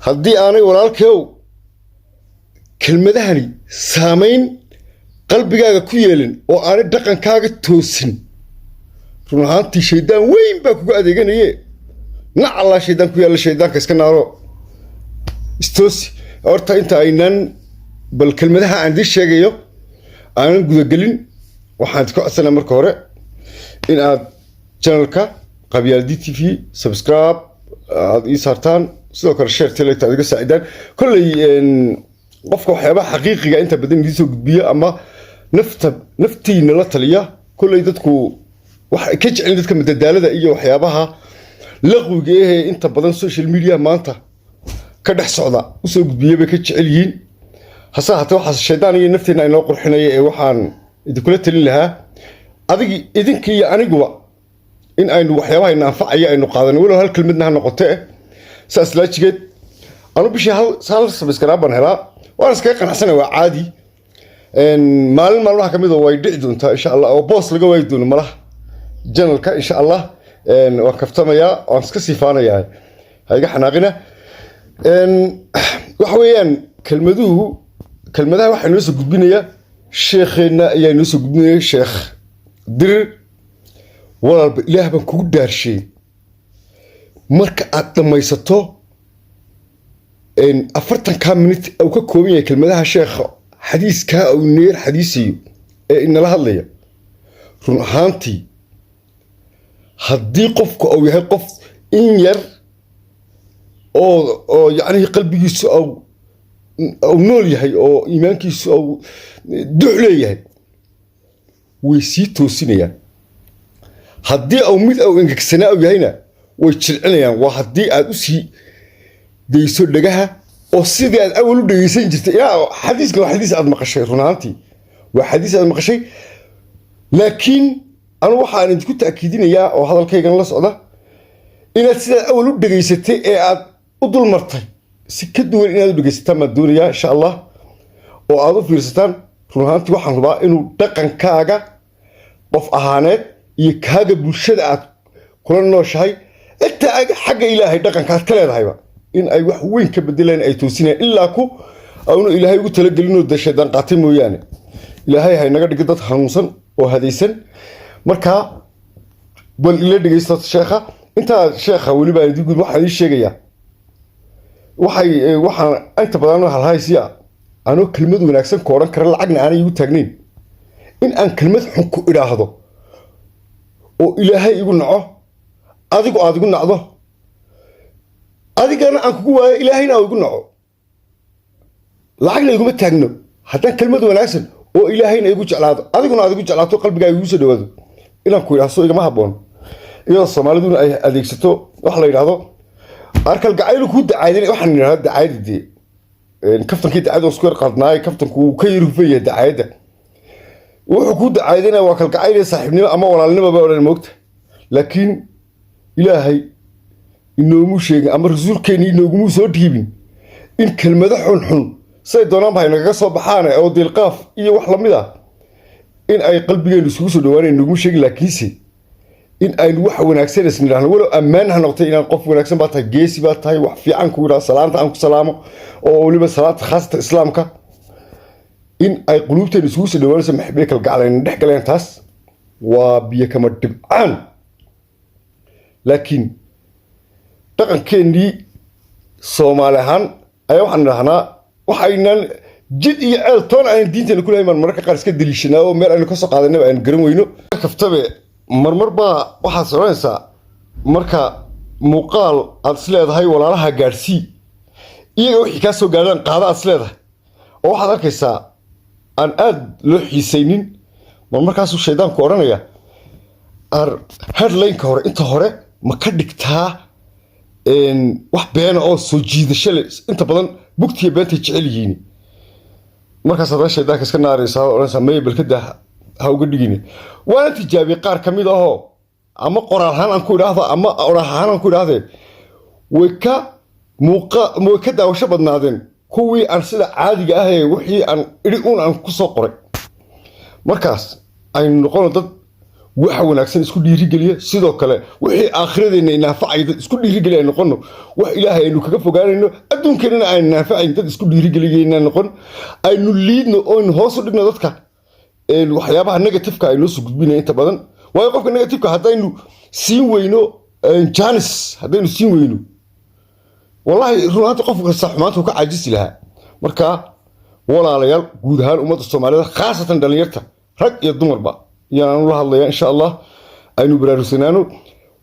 haddii aanay walaalkeew kelmadahani saamayn qalbigaaga ku yeelin oo aanay dhaqankaaga toosin run ahaantii shaydaan weyn baa kugu adeeganaye nac allah shaydaan ku yaalla shaydaanka iska naaro istoosi horta inta aynaan bal kelmadaha aan idin sheegayo aanan gudagelin waxaan idinku codsanaa marka hore in aad channelka qabyaaldi TV subscribe aad ii saartaan sidoo kale share tilay iga saacidaan kullay qofka waxyaabaha xaqiiqiga inta badan idin soo gudbiya ama naftiina la taliya kullay dadku wax ka jecel dadka madadaalada iyo waxyaabaha laqwiga ee inta badan social media maanta ka dhex socda u soo gudbiya bay ka jecel yihiin hasa hata waxa shaydaan iyo nafteena ay noo qurxinaya ee waxaan idinkula talin lahaa idinka iyo aniguba in aynu waxyaabaha anfacaya aynu qaadano walow hal kelmadna ha noqotee saas laajigeed anu bishii hal subscribe baan helaa waan iskaga qanacsanahay waa caadi maalmaha kamid ah way dhici doontaa insha Allah oo boos laga waayi doono malaha channelka insha Allah waan kaftamayaa waan iska sifaanayaa hayga xanaaqina waxa weeyaan kelmadaha waxa inoo soo gudbinaya sheekheena ayaa inoo soo gudbinaya sheekh dirir walaalba ilaah baan kugu dhaarshay marka aad dhamaysato 40 minute oo ka kooban yahay kelmadaha sheekha xadiiska oo neer xadiisiyo ee inala hadlaya run ahaantii haddii qofku uu yahay qof in yar oo yani qalbigiisu oo nool yahay oo iimaankiisu oo duux leeyahay way sii toosinayaan haddii uu mid uu ingegsanaa uu yahayna way jilcinayaan waa haddii aad u sii dayso dhagaha oo sidii aad awal u dhageysan jirtay yaa xadiiska waa xadiis aad maqashay run ahaantii waa xadiis aad maqashay laakiin anu waxaan idinku taakiidinayaa oo hadalkaygan la socda inaad sidaa awal u dhageysatay ee aad u dulmartay si ka duwan inaad u dhageysataan ma doonayaa insha Allah oo aad u fiirsataan run ahaantii waxaan rabaa inuu dhaqankaaga qof ahaaneed iyo kaaga bulshada aad kula nooshahay inta xagga ilaahay dhaqankaad ka leedahayba in ay wax weyn ka bedelaan ay toosinayaan ilaa ku aanu ilaahay ugu talagelinoo dashadan qaatay mooyaane ilaahay hay naga dhigay dad hanuunsan oo hadaysan marka bal ila dhageysto sheekha inta sheekha wali baa idin gud waxa ii sheegaya waxaan inta badan halhaysiya anoo kelmad wanaagsan kooran kara lacagna aan igu taagnayn in aan kelmad xun ku iraahdo oo ilaahay igu naco adigu aad igu nacdo adigana aan kugu waayo ilaahayna igu naco lacagna iguma taagno haddaan kelmad wanaagsan oo ilaahayna igu jeclaado adiguna aad igu jeclaato qalbigaaga igu soo dhawaado inaan ku iraahdo igama haboon iyadoo Soomaaliduna ay adeegsato wax la yiraahdo arkal gacayl ku dacaydin waxaan yiraahdaa dacaydii kaftankii dacayd oo isku qaldnaay kaftanku ka yirufay dacaayda wuxuu ku dacaydina waa kal gacayl saaxiibnimo ama walaalnimo ba oran moogta laakiin ilaahay inoomu sheegay ama rasuulkeeni inoogu soo dhiibin in kelmado xun say doonaan baa inaga soo baxaan oo dilqaaf iyo wax la mid ah in ay qalbigeenu isugu soo dhawaanayeen inoogu sheegay laakiinse in ay wax wanaagsan isniraahno walo ammaan ha noqtay in qof wanaagsan baa tahay geesi baa tahay wax fiican ku yiraahdo salaanta aan ku salaamo oo waliba salaanta khaasata islaamka in ay qulubteenu isugu soo dhawaanayso maxbay kala gacleen dhex galeen taas waa biyo kama dhibcaan laakiin dhaqankeennii Soomaali ahaan ayaa waxaan rahnaa waxaynan jid iyo ceel toon aan diinteena ku leeyahay marka qaar iska daliishanaa oo meel aynu ka soo qaadanay aan garan weyno kaftabe marmar baa waxa soconaysa marka muuqaal aad isleedahay walaalaha gaarsii iyaga wixii ka soo gaadaan qaada aad isleedahay oo waxaad arkaysaa aan aad loo xiisaynin markaasuu shaydaanku oranaya headline-ka hore inta hore ma ka dhigtaa wax been oo soo jiidasho leh inta badan bugtiya beenta jecel yihiin markaas aad shaydaanka iska naaraysaa oo sameeyay balkada ha uga dhigin waan tijaabi qaar kamid ah ama qoraal ahaan aan ku iraahdo ama oran ahaan aan ku iraahdo way ka daawasho badnaadeen kuwii aan sida caadiga ah ee wixii aan iri aan ku soo qoray markaas ay noqon dad waxa wanaagsan isku dhiirigeliya sidoo kale wixii aakhiradeena inaafacay dad isku dhiirigeliya noqono wax ilaahay aynu kaga fogaanayno adduunkeena aan naafacayn dad isku dhiirigeliyayna noqon aynu liidno oo hoos u dhigno dadka waxyaabaha negative-ka aynu soo gudbinay inta badan waayo qofka negative-ka hadaynu siin weyno janis hadaynu siin weyno wallahi ruuxaanta qofka saxmaanta ka caajisi lahaa marka walaalayaal guud ahaan ummadda Soomaaliyeed khaasatan dhalinyarta rag iyo dumarba yaan la hadlayaa insha Allah aynu baraarusanaano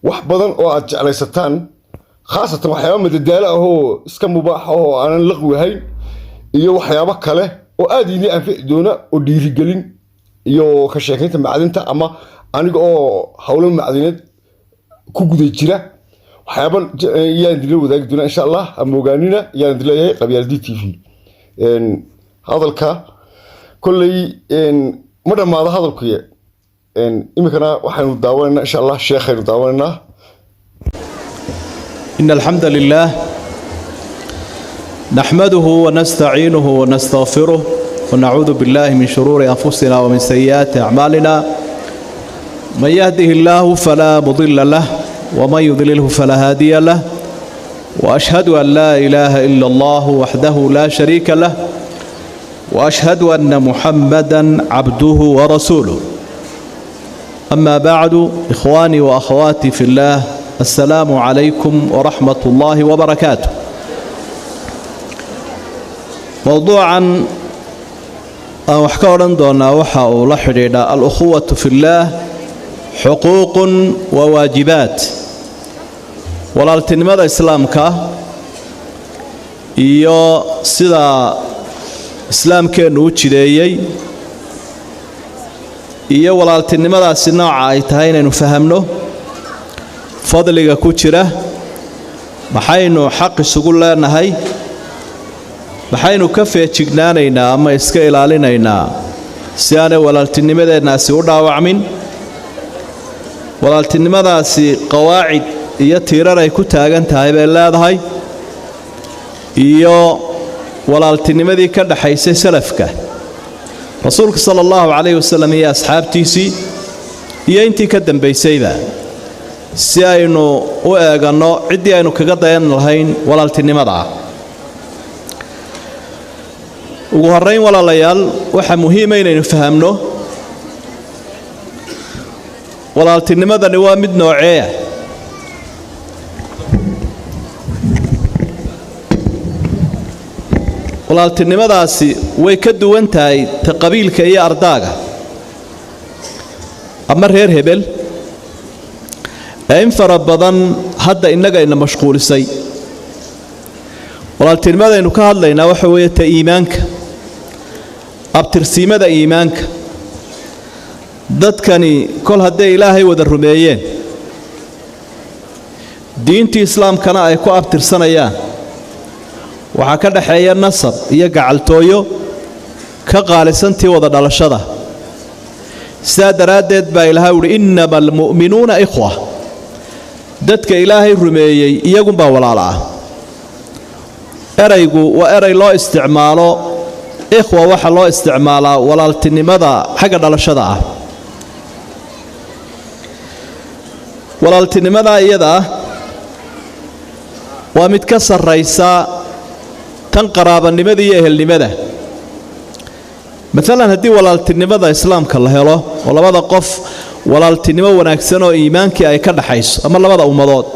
wax badan oo aad jeclaysataan khaasatan waxyaabo madadaalo ah oo iska mubaax ah oo aan laqwahayn iyo waxyaabo kale oo aad idin anfici doona oo dhiirigelin iyo ka sheekaynta macdinta ama aniga oo hawlo macdineed ku guday jira waxyaaban yaan dilo wadaagi doona insha Allah ama ogaanina yaan dilayahay qabyaaladi TV hadalka kullay ma dhamaado hadalkuye imikana waxaanu daawanayna insha Allah sheekaynu daawanayna إن الحمد لله نحمده ونستعينه ونستغفره ونعوذ بالله من شرور أنفسنا ومن سيئات أعمالنا من يهده الله فلا مضل له ومن يضلله فلا هادي له وأشهد أن لا إله إلا الله وحده لا شريك له وأشهد أن محمدًا عبده ورسوله أما بعد إخواني وأخواتي في الله السلام عليكم ورحمة الله وبركاته موضوعاً وحكاً دونا وحا ولحرنا الأخوة في الله حقوق وواجبات walaaltinimada ماذا إسلامك iyo sida islaamkeenu u jideeyay iyo walaaltinimadaasi nooca ay tahay inaynu fahamno fadliga ku jira maxaynu xaq isugu leenahay maxaynu ka feejignaanaynaa ama iska ilaalinaynaa si aanay walaaltinimadeenaasi u dhaawacmin walaaltinimadaasi qawaacid iyo tiirar ay ku taagan tahay bay leedahay iyo walaaltinimadii ka dhaxaysay salafka rasuulka sallallahu alayhi wasallam iyo asxaabtiisii iyo intii ka dambaysayba si aynu u eegano cidii aynu kaga dayan lahayn walaaltinimada ugu horeyn walaalayaal waxa muhiim ah inaynu fahamno walaaltinimadani waa mid noocee walaaltinimadaasi way ka duwan tahay ta qabiilka iyo ardaaga ama reer hebel in fara badan hadda inaga ina mashquulisay walaaltinimadaynu ka hadlaynaa waxa weeye ta iimaanka abtirsiimada iimaanka dadkani kol hadday ilaahay wada rumeeyeen diintii islaamkana ay ku abtirsanayaan waxaa ka dhaxeeya nasab iyo gacaltooyo ka qaalisantii wada dhalashada sidaa daraaddeed baa ilaahay uhi innama almu'minuuna ikhwa dadka ilaahay rumeeyey iyagunbaa walaala ah eraygu waa eray loo isticmaalo ikhwa waxa loo isticmaalaa walaaltinimada xagga dhalashada ah walaaltinimada iyada ah waa mid ka sarraysa tan qaraabanimada iyo ehelnimada مثلا haddii walaaltinimada islaamka la helo oo labada qof walaaltinimo wanaagsan oo iimaankii ay ka dhaxayso ama labada ummadood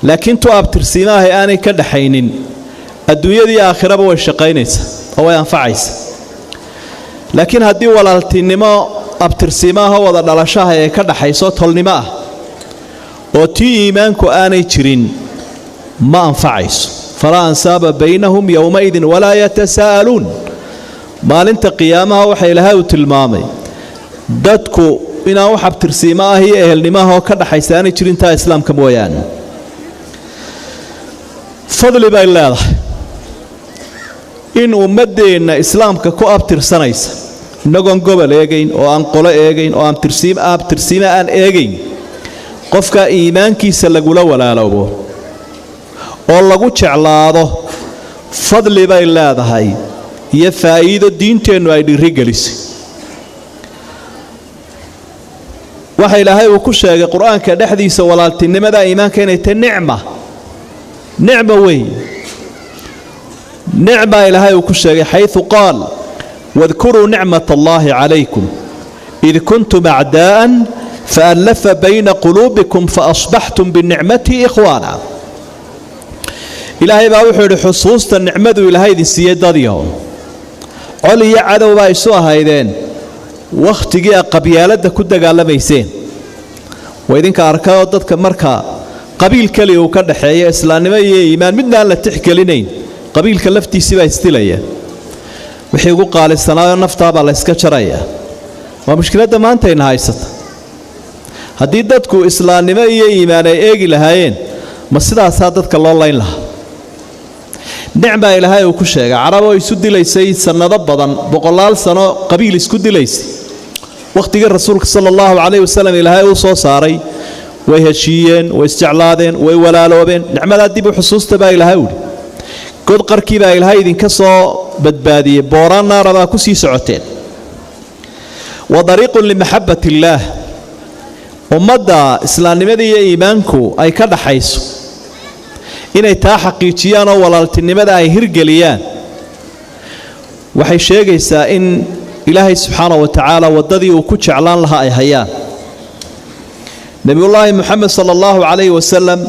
laakiin tu abtirsiimaha aanay ka dhaxaynin adduunyada iyo aakhiraba way shaqaynaysaa oo way anfacaysaa laakiin haddii walaaltinimo abtirsiimaha wada dhalashaha ay ka dhaxayso tolnimo ah oo tii iimaanku aanay jirin ma anfacayso falaa ansaaba baynahum yawmaidin walaa yatasaa'aluun maalinta qiyaamaha waxa ilaahay u tilmaamay dadku inaan wax abtirsiimo ah iyo ehelnimaha oo ka dhaxaysa aanay jirin taa islaamka mooyaane fadli bay leedahay in ummadeenna islaamka ku abtirsanaysa inagoon gobol eegayn oo aan qolo eegayn oo abtirsiimo aan eegayn qofka iimaankiisa lagula walaaloobo oo lagu jeclaado fadli bay leedahay iyo faa'iido diinteennu ay dhirigelisay waxa ilaahay uu ku sheegay quraanka dhexdiisa walaaltinimada iimaanka inay tahay nicmo weey نعمة إلهي وكشري حيث قال واذكروا نعمة الله عليكم إذ كنتم أعداء فألف بين قلوبكم فأصبحتم بالنعمة إخوانا إلهي باوحوا لحصوصة النعمة إلهي ذي السيادة ديهم علي عدو بايسوها إذن وقت جاء قبيالة كده قال ميسين وإذن كأركاو ضدك مركا قبيل كلي وكرد حياة إسلامية إيمان منا لا تحكي لنين قبيل كلفتي سبا استليا وحي يقول قال السنة نفطها بالله اسكتشريا ومشكلة ما انت هايست هديدتكو إسلامية إيمان إيجي لهاين ما سيدا سادتك الله لها نعمة إلهي وكشيء عربو يسد ليسي سنة ضبضا بقلال سنة قبيل يسد ليسي وقت الرسول صلى الله عليه وسلم إلهي وصو صاري ويهشيين ويستعلادين ويولالوبين نعمة دي بحصوص تبا إلهي قد قركي با إلهي إذن كسو بدبادي بورانا ربا كسي سعوتين وطريق لمحبة الله ومدى إسلام مدى إيمانكو أي كده حيث إني تا حقيقيان ولالتنمدى أي هرقليان وحي شيغيسا إن إلهي سبحانه وتعالى وددي وكتش علان لها أي هيان نبي الله محمد صلى الله عليه وسلم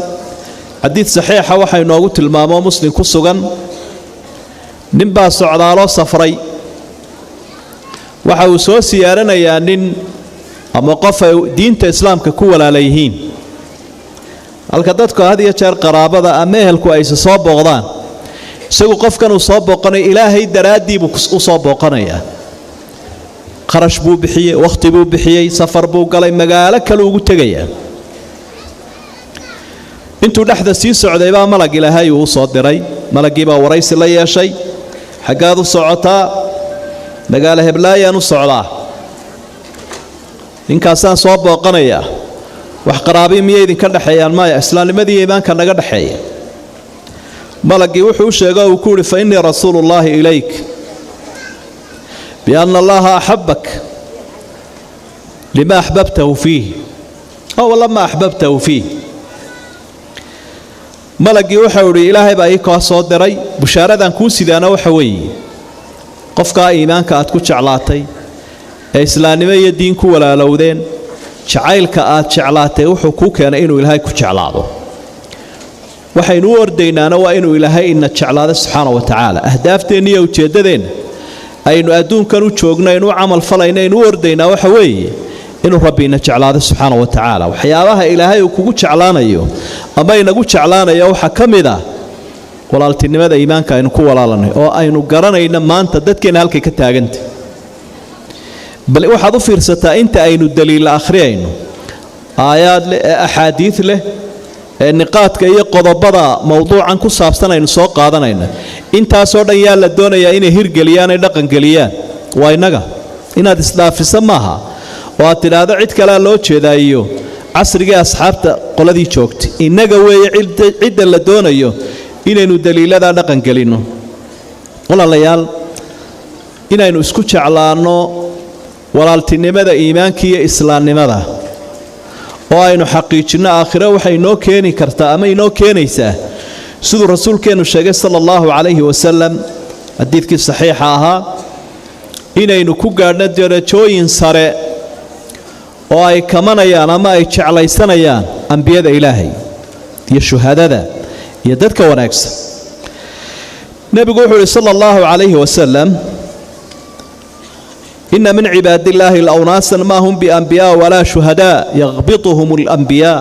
حديث صحيح وحي نوغت المامو مسلم كسوغان نبا سعدالو صفري وحاو سو سيارنا يا نين أما قف دينة إسلام ككوال عليهين الكدتكو هذه يشار قرابة أمهلكو أيس صاب بغضان سيقو قف كانوا صاب بغضان إلهي درادي بصاب بغضان خرش بو بحيي وقت بو بحيي سفر بو قلي مقالك كالوغو تغيي intuu dhaxda sii socday baa malag ilaahay uu soo diray malagii baa waraysi la yeeshay xagaad u socotaa magaala heblaayaan u socdaa ninkaasaan soo booqanaya wax qaraabi miyay idin ka dhaxeeyaan ma islaamnimadii iimaanka naga dhaxeeya malagii wuxuu sheegay uu ku yiri fa inni rasuulullaahi ilayk bi anna allaha ahabbak lima ahbabtahu fihi aw lama ahbabtahu fihi malagii waxa uu ilaahay baa ii ka soo diray bushaaradan ku sidaana waxa weeye qofka iimaanka aad ku jeclaatay ee islaamnimo iyo diin ku walaalowdeen jacaylka aad jeclaatay wuxuu ku keenay inuu ilaahay ku jeclaado waxaynu u ordaynaana waa inuu ilaahay ina jeclaado subxaanahu wa ta'ala ahdaafteena iyo ujeedadeena aynu adduunkan u joogno inuu amal falayno inuu ordaynaa waxa weeye inuu rabbiina jeclaado subxaanahu wa ta'ala waxyaabaha ilaahay uu kugu jeclaanayo ama inagu jeclaanayo waxa kamida walaaltinimada iimaanka aynu ku walaalanay oo aynu garanayna maanta dadkeena halkay ka taagantay bal waxaad u fiirsataa inta aynu daliil akhriyayno aayaad leh ahadiith leh niqaadka iyo qodobada mawduucan ku saabsan aynu soo qaadanayna intaas oo dhan yaa la doonayaa inay hirgeliyaan ay dhaqan galiyaan waa inaga inaad isdhaafisa maaha oo aad tidhaahdo cid kale loo jeedaayo casriga asxaabta qoladii joogtay inaga weeye cidda la doonayo inaynu daliilada dhaqan galino walaalayaal inaynu isku jeclaano walaaltinimada iimaanka iyo islaamnimada oo aynu xaqiijino aakhiro waxay noo keeni kartaa ama inoo keenaysaa sidoo rasuulkeenu sheegay sallallahu alayhi wasallam hadiidkii saxiixa ahaa inaynu ku gaadhno darajooyin sare oo ay kamanayaan ama ay jeclaysanayaan anbiyada ilaahay iyo shuhadada iyo dadka wanaagsan nabigu wuxuu sallallahu alayhi wasallam inna min ibadillahi al-awnasan ma hum bi anbiya wala shuhada yaghbituhum al-anbiya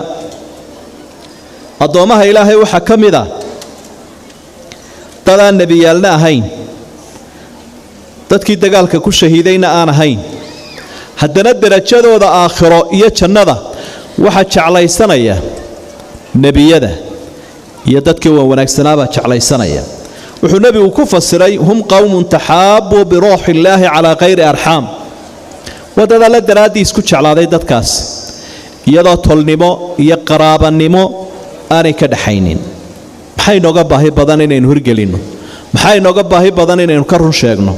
adoomaha ilaahay waxa kamida dadaan nabiyalna ahayn dadkii dagaalka ku shahiidayna aan ahayn haddana darajadooda aakhiro iyo jannada waxa jeclaysanaya nabiyada iyo dadkii wanaagsanaaba jeclaysanaya wuxuu nabigu ku fasiray hum qawmun tahaabbu bi ruuhillaahi ala ghayri arham wadada la daraadii isku jeclaaday dadkaas iyadoo tolnimo iyo qaraabanimo aanay ka dhaxaynin maxay nooga baahi badan inaynu hirgelino maxay nooga baahi badan inaynu ka run sheegno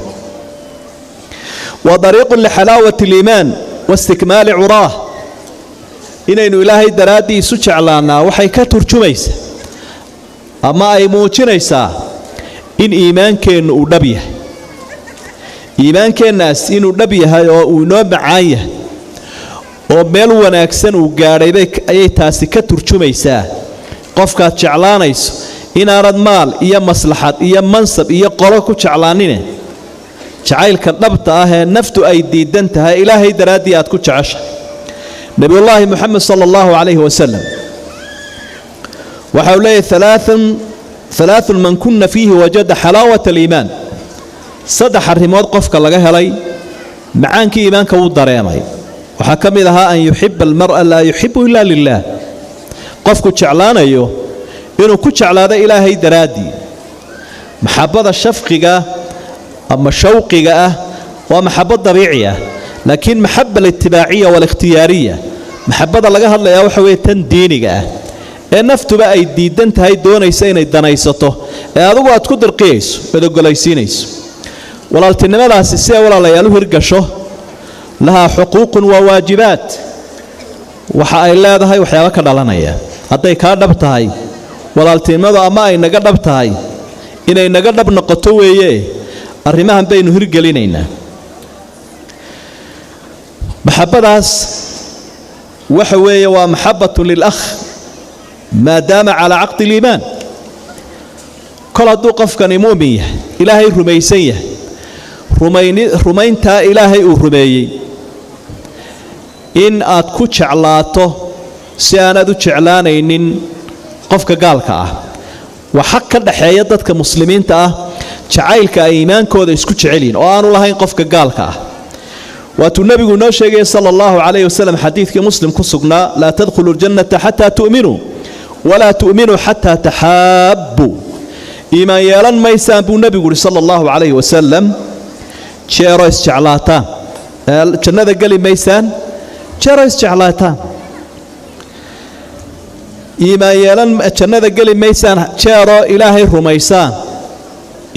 وطريق لحلاوة الإيمان واستكمال عراه inaynu ilaahay daraaddii isu jeclaannaa waxay ka turjumaysaa ama ay muujinaysaa in iimaankeennu uu dhab yahay. iimaankeennaas inuu dhab yahay oo uu inoo macaan yahay oo meel wanaagsan uu gaadhay ayay taasi ka turjumaysaa. qofkaad jeclaanayso inaanad maal iyo maslaxad iyo mansab iyo qolo ku jeclaanine jacaylka dhabta ah ee naftu ay diidan tahay ilaahay daraaddii aad ku jeceshahay. nabiyullaahi moxamed sala allahu calayhi wasalam waxa uu leeyahy alaaun man kunna fiihi wajada xalaawata aliimaan. 3 arrimood qofka laga helay macaankii iimaanka wuu dareemay. waxaa ka mid ahaa an yuxiba almar'a laa yuxibu ila lilah. qofku jeclaanayo inuu ku jeclaado ilaahay daraaddii. maxabada shafqiga ama shawqiga ah waa maxabad dabiici ah, laakiin maxaba alitibaaciya waalikhtiyaariya, maxabada laga hadlayaa waxa weeye tan diiniga ah ee naftuba ay diidan tahay doonaysa inay danaysato ee adigu aad ku dirqiyayso aad ogolaysiinayso. walaaltinimadaasi si ay walaalayaal u hirgasho lahaa xuquuqun waa waajibaat. waxa ay leedahay waxyaabo ka dhalanaya. hadday kaa dhab tahay walaaltinimadu ama ay naga dhab tahay inay naga dhab noqoto weeye arrimahan baynu hirgelinaynaa. maxabadaas waxa weeye waa maxabatu lilakh maadaama calaa caqdi liimaan. kol hadduu qofkani mu'min yahay ilaahay rumaysan yahay rumayntaa ilaahay uu rumeeyey in aad ku jeclaato si aanaad u jeclaanaynin qofka gaalka ah. waa xaq ka dhaxeeya dadka muslimiinta ah jacaylka ay iimaankooda isku jecelyihin oo aanu lahayn qofka gaalka ah. waatuu nebigu inoo sheegaya sala allahu calayhi wasalam xadiidkii muslim ku sugnaa laa tadkhulu ljannata xataa tu'minuu walaa tu'minuu xataa taxaabbuu. iimaan yeelan maysaan buu nebigu uhi sala allahu calayhi wasalam jeero isjeclaataan. jannada geli maysaan jeero isjeclaataan. iimaan yeelan jannada geli maysaan jeero ilaahay rumaysaan.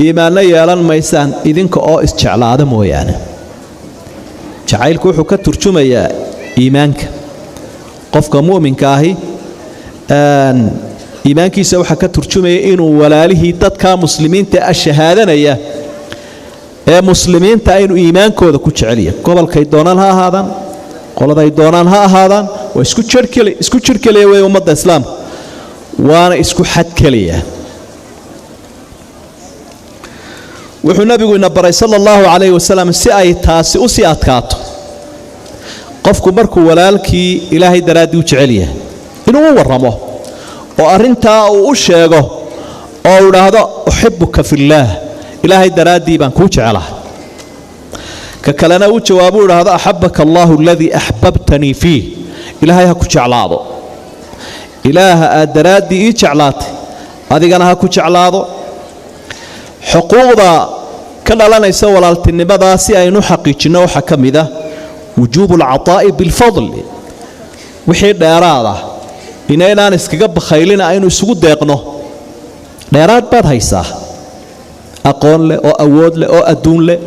iimaanna yeelan maysaan idinka oo isjeclaada mooyaane. jacaylku wuxuu ka turjumayaa iimaanka. qofka mu'minka ahi iimaankiisa waxaa ka turjumaya inuu walaalihii dadka muslimiinta shahaadanaya ee muslimiinta inuu iimaankooda ku jeceliya. gobolkay doonaan ha ahaadaan, qoladay doonaan ha ahaadaan, waa isku jir keliya wey ummadda islaamka, waana isku xad keliya. wuxuu nabigu ina baray sala allahu calayhi wasalam si ay taasi u sii adkaato qofku markuu walaalkii ilaahay daraaddii u jecel yahay inuu u warramo oo arrintaa uu u sheego oo u idhaahdo uxibuka fillaah, ilaahay daraaddii baan kuu jecelahay. ka kalena uu jawaabo u idhaahdo axabaka allaahu aladii axbabtanii fiih, ilaahay ha ku jeclaado. ilaaha aad daraaddii ii jeclaatay adigana ha ku jeclaado. xuquuqda ka dhalanaysa walaaltinimadaa si aynu xaqiijinno waxaa ka mid ah wujuubu alcataa'i bilfadli. wixii dheeraad ah inaynaan iskaga bakhaylina aynu isugu deeqno. dheeraad baad haysaa, aqoon leh oo awood leh oo adduun leh.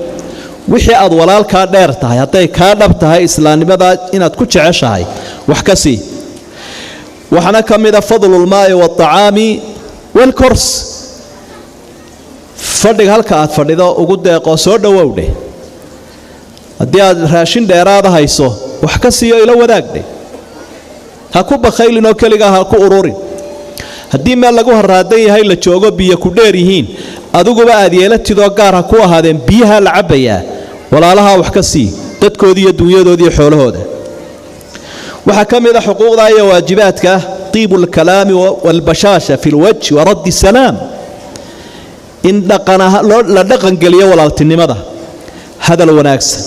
wixii aad walaalkaa dheer tahay hadday kaa dhab tahay islaamnimadaa inaad ku jeceshahay wax ka sii. waxaana ka mid a fadlulmaa'i waalacaami waalkors. fadhiga halka aad fadhido ugu deeqoo soo dhowowdheh. haddii aad raashin dheeraada hayso wax ka siiyo ila wadaagdhe. ha ku bakhaylinoo keligaa ha ku ururin. haddii meel lagu haraadan yahay la joogo biyo ku dheer yihiin adiguba aad yeelatidoo gaar ha ku ahaadeen biyaha la cabbayaa walaalahaa wax ka sii dadkoodii iyo dunyadoodii iyo xoolahooda. waxaa ka mid a xuquuqda iyo waajibaadka tiibu alkalaami waalbashaasha fi lwajhi wa raddi salaam. in la dhaqangeliyo walaaltinimada, hadal wanaagsan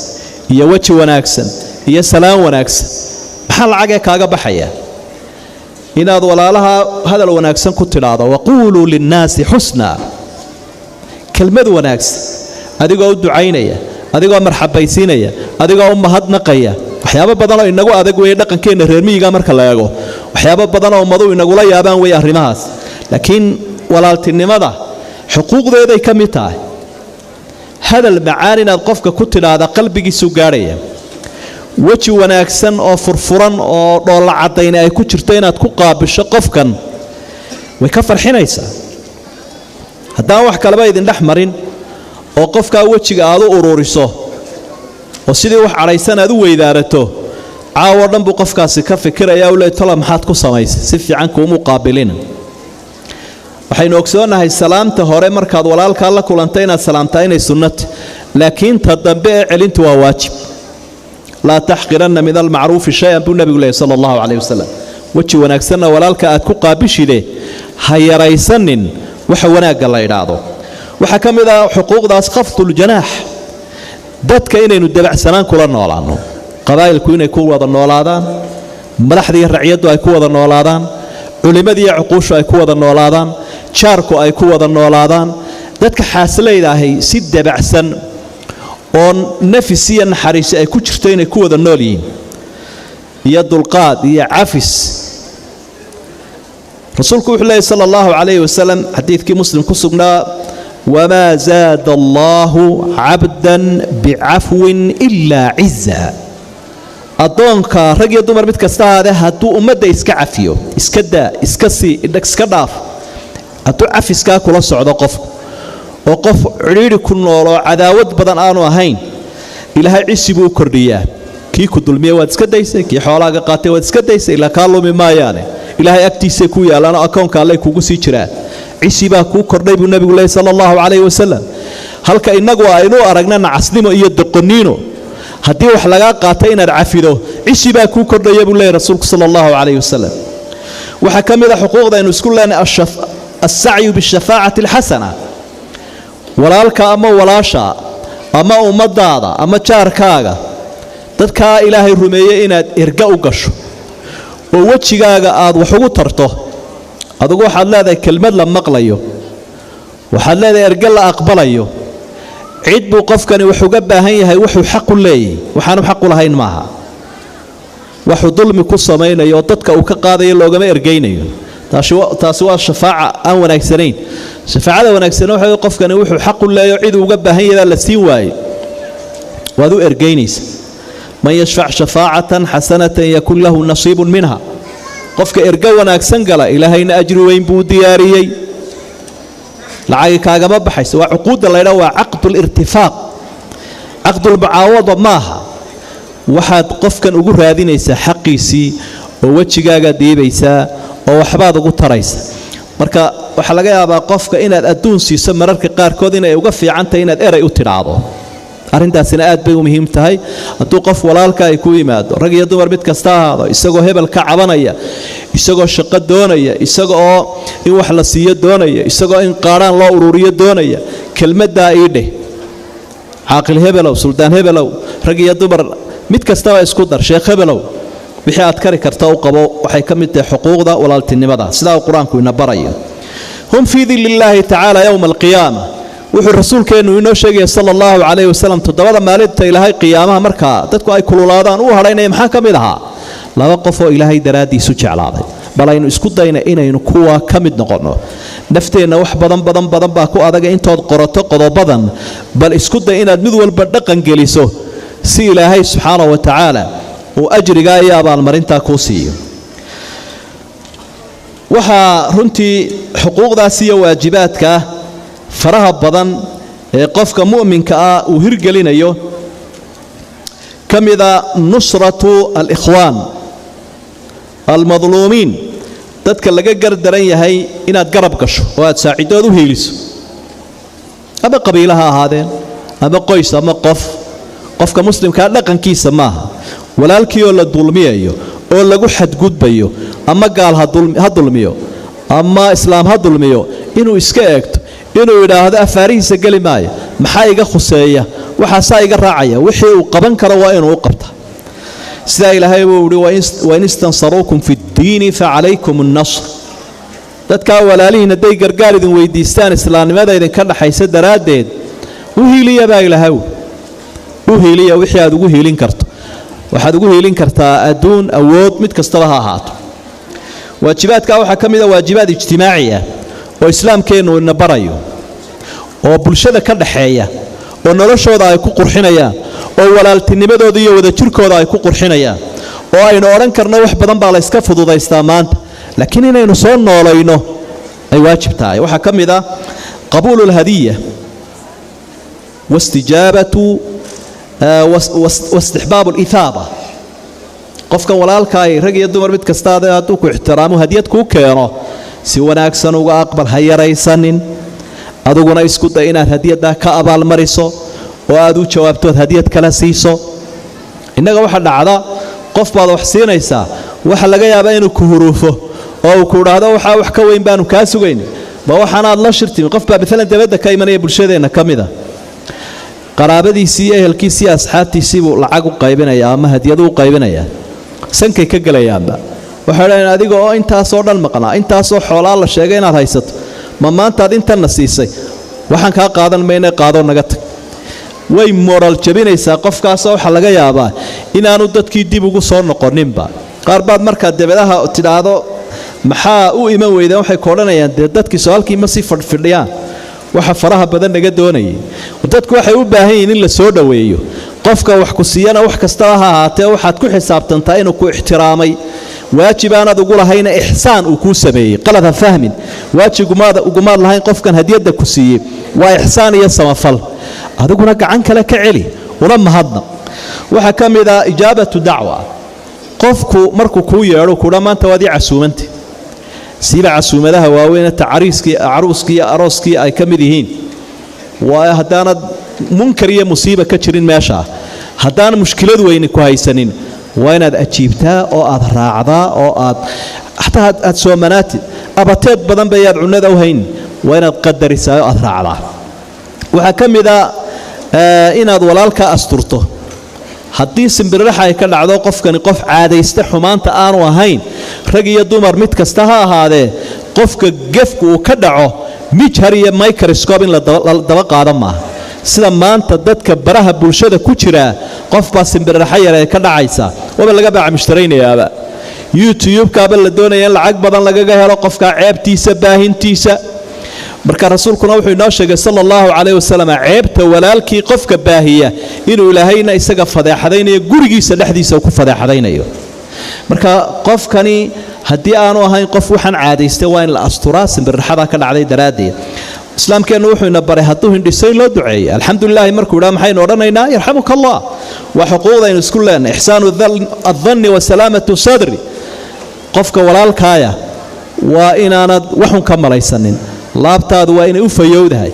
iyo weji wanaagsan iyo salaan wanaagsan. maxaa lacagee kaaga baxaya inaad walaalaha hadal wanaagsan ku tidhaahdo waquuluu linnaasi xusnaa. kelmad wanaagsan adigoo u ducaynaya, adigoo marxabaysiinaya, adigoo u mahadnaqaya. waxyaabo badanoo inagu adag weeye dhaqankeenna reer miyiga marka la eego. waxyaabo badanoo ummadu inagula yaabaan weeye arrimahaas. laakiin walaaltinimada xuquuqdeeday ka mid tahay. hadal macaan inaad qofka ku tidhaahda qalbigiisuu gaadhaya. weji wanaagsan oo furfuran oo dhoolla cadayna ay ku jirto inaad ku qaabisho qofkan way ka farxinaysaa haddaan wax kaleba idin dhex marin oo qofkaa wejiga aad u ururiso oo sidii wax cadhaysan aad u weydaarato caawo dhan buu qofkaasi ka fikirayaa u leey tola maxaad ku samaysay si fiican kuumu qaabilina waxaynu ogsoonahay salaamta hore markaad walaalkaa la kulantay inaad salaamtaa inay sunnati laakiin ta dambe ee celintu waa waajib laa taxqiranna min almacruufi shay-an buu nebigu leeyahy sala allahu calayh wasalam weji wanaagsanna walaalka aad ku qaabishide ha yaraysanin waxa wanaagga la idhaahdo waxaa ka mid ah xuquuqdaas khafduljanaax dadka inaynu dabacsanaan kula noolaanno qabaa'ilku inay ku wada noolaadaan madaxdiiyo raciyaddu ay ku wada noolaadaan culimmadiiyo cuquushu ay ku wada noolaadaan jaarku ay ku wada noolaadaan dadka xaasilayda ahay si dabacsan oo nafis iyo naxariisi ay ku jirto inay ku wada nool yihiin iyo dulqaad iyo cafis rasuulku wuxuu leeyahy sala allahu calayhi wasalam xadiidkii muslim ku sugnaa wamaa zaada allaahu cabdan bicafwin ilaa ciza addoonka rag iyo dumar mid kasta ahaadee hadduu ummadda iska cafiyo iska daa iska sii iska dhaaf hadduu cafiskaa kula socdo qofku oo qof cidhiidhi ku nooloo cadaawad badan aanu ahayn ilaahay cisi buu u kordhiyaa kii ku dulmiye waad iska daysay kii xoolaaga qaatay waad iska daysay ilaa kaa lumi maayaane ilaahay agtiisay ku yaallaanoo akoonka allay kugu sii jiraan cisi baa kuu kordhay buu nebigu leehy sala allahu calayhi wasalam halka innagu aynu aragna nacasnimo iyo doqoniino haddii wax lagaa qaatay inaad cafido cisi baa kuu kordhaya buu leeyahy rasuulku sala allahu calayhi wasalam waxaa ka mid a xuquuqda aynu isku leenahay alsacyu bishafaacati alxasana walaalka ama walaasha ama ummadaada ama jaarkaaga dadkaa ilaahay rumeeyey inaad erga u gasho oo wejigaaga aad wax ugu tarto adugu waxaad leedahay kelmad la maqlayo waxaad leedahay erga la aqbalayo cid buu qofkani wax uga baahan yahay wuxuu xaq u leeyahay waxaanu xaq u lahayn maaha waxuu dulmi ku samaynayo oo dadka uu ka qaadayo loogama ergaynayo taasi waa shafaaca aan wanaagsanayn shafaacada wanaagsan waxa qofkani wuxuu xaq u leeyahay cid uga baahan yahay la siin waayo waad u ergaynaysa man yashfac shafaacatan xasanatan yakun lahu nasiibun minha qofka erga wanaagsan gala ilaahayna ajri weyn buu diyaariyey lacagi kaagama baxayso waa cuquudda laydhaa waa caqdulirtifaaq caqdulmucaawada maaha waxaad qofkan ugu raadinaysaa xaqiisii oo wejigaaga diibaysaa oo waxbaad ugu taraysa marka waxaa laga yaabaa qofka inaad adduun siiso mararka qaarkood inay uga fiican tahay inaad eray u tidhaahdo arrintaasina aad bay u muhiim tahay hadduu qof walaalka ay ku yimaado rag iyo dumar mid kasta ahaado isagoo hebel ka cabanaya isagoo shaqo doonaya isagoo in wax la siiyo doonaya isagoo in qaadhaan loo ururiyo doonaya kelmaddaa ii dheh caaqil hebelow suldaan hebelow rag iyo dumar mid kastaba isku dar sheekh hebelow wixii aad kari karta u qabo waxay ka mid tahay xuquuqda walaaltinimada sidaa uu qur-aanku ina barayo hum fii dillillaahi tacaala yowma alqiyaama wuxuu rasuulkeennu inoo sheegaya sala allahu calayhi wasalam toddobada maalinta ilaahay qiyaamaha markaa dadku ay kululaadaan uu hadhaynaya maxaa ka mid ahaa laba qof oo ilaahay daraaddiisu jeclaaday bal aynu isku dayna inaynu kuwa ka mid noqonno nafteenna wax badan baa ku adaga intood qorato qodobadan bal isku day inaad mid walba dhaqan geliso si ilaahay subxaanahu wa tacaala uu ajrigaa iyo abaalmarintaa kuu siiyo waxaa runtii xuquuqdaas iyo waajibaadka faraha badan ee qofka mu'minka ah uu hirgelinayo ka mida nusratu alikhwaan almadluumiin dadka laga gardaran yahay inaad garab gasho oo aad saacidood u hiiliso ama qabiilo ha ahaadeen ama qoys ama qofka muslimkaa dhaqankiisa maaha walaalkii oo la dulmiyayo oo lagu xadgudbayo ama gaal ha dulmiyo ama islaam ha dulmiyo inuu iska eegto inuu yidhaahdo afaarihiisa geli maayo maxaa iga khuseeya waxaasaa iga raacaya wixii uu qaban karo waa inuu u qabta sidaa ilaahay buu ihi wain istansaruukum fi ddiini facalaykum annasr dadkaa walaalihiin hadday gargaar idin weydiistaan islaamnimada idinka dhaxaysa daraaddeed u hiiliya baa ilaahay u hiiliya wixii aad ugu hiilin karto waxaad ugu hiilin kartaa adduun awood mid kastaba ha ahaato waajibaadkaa waxaa ka mid a waajibaad ijtimaaci ah oo islaamkeennu ina barayo oo bulshada ka dhaxeeya oo noloshooda ay ku qurxinayaan oo walaaltinimadooda iyo wadajirkooda ay ku qurxinayaan oo aynu odhan karno wax badan baa la iska fududaystaa maanta laakiin inaynu soo noolayno ay waajib tahay waxaa ka mid ah qabuulu lhadiya wastijaabatu واستحباب الإثابة qofkan walaalkaay rag iyo dumar mid kasta hadduu ku ixtiraamo hadiyad kuu keeno si wanaagsan uga aqbal ha yaraysanin aduguna isku day inaad hadiyadda ka abaalmariso oo aad u jawaabtood hadiyad kala siiso innaga waxa dhacda qof baad wax siinaysaa waxa laga yaabaa inuu ku huruufo oo uu ku dhaahdo waxa wax ka weyn baanu kaa sugayn ba waxaanaad la shirtimi qof baa midalan dabadda ka imanaya bulshadeena ka mid ah qaraabadiisii ehelkiisii asxaabtiisii buu lacag u qaybinayaa ama hadiyad u qaybinayaa sankay ka galayaanba waxay dhahayn adiga oo intaasoo dhan maqnaa intaasoo xoolaa la sheegay inaad haysato ma maantaad intanna siisay waxaan kaa qaadan mayna qaadoo naga tag way moral jabinaysaa qofkaasoo waxaa laga yaabaa inaanu dadkii dib ugu soo noqoninba qaar baad markaa dabadaha tidhaahdo maxaa u iman weydeen waxay ku odhanayaan dee dadkii sooaalkii ma sii fadhfidhiyaan waxa faraha badan naga doonayay dadku waxay u baahan yihiin in la soo dhaweeyo qofka wax ku siiyana wax kasta ha ahaatee waxaad ku xisaabtantaa inuu ku ixtiraamay waajib aanaad ugu lahayna ixsaan uu kuu sameeyey qalada fahmin waajib ugumaad lahayn qofkan hadiyadda ku siiyey waa ixsaan iyo samafal adiguna gacan kale ka celi una mahadna waxaa ka mid ah ijaabatu dacwa qofku markuu kuu yeedho kudha maanta waad ii casuumantay siiba casuumadaha waaweyn taariiskii aruuskii arooskii ay ka mid yihiin waa hadaanad munkar iyo musiiba ka jirin meesha hadaan mushkilad weyn ku haysanin waa inaad ajiibtaa oo aad raacdaa oo aad hatta aad soomanaati abateed badan bayaad cunada u hayn waa inaad qadarisaa oo aad raacdaa waxa kamida inaad walaalka asturto haddii simbirraxa ay ka dhacdo qofkani qof caadaysta xumaanta aanu ahayn rag iyo dumar mid kasta ha ahaadee qofka gefku uu ka dhaco mijhar iyo microscope in la daba qaadan maaha sida maanta dadka baraha bulshada ku jira qof baa simbirraxa yar ee ka dhacaysa waba laga baaca mushtaraynayaaba youtube-kaaba la doonaya in lacag badan lagaga helo qofka ceebtiisa baahintiisa marka rasuulkuna wuxuu inoo sheegay sallallahu alayhi wasallam ceebta walaalkii qofka baahiya inuu ilaahayna isaga fadeexadaynayo gurigiisa dhexdiisa ku fadeexadaynayo marka qofkani hadii aanu ahayn qof waxaan caadaystay waa in la asturaa simbirraxada ka dhacday daraadeed islaamkeenu wuxuu ina baray hadduu hindhisay loo duceeyay alxamdulillaah markuu yidhaa maxaynu odhanaynaa yarxamuka allah waa xuquuqdaynu isku leenahay ixsaanu adhanni wa salaamatu sadri qofka walaalkaaya waa inaanad waxun ka malaysanin laabtaadu waa inay u fayowdahay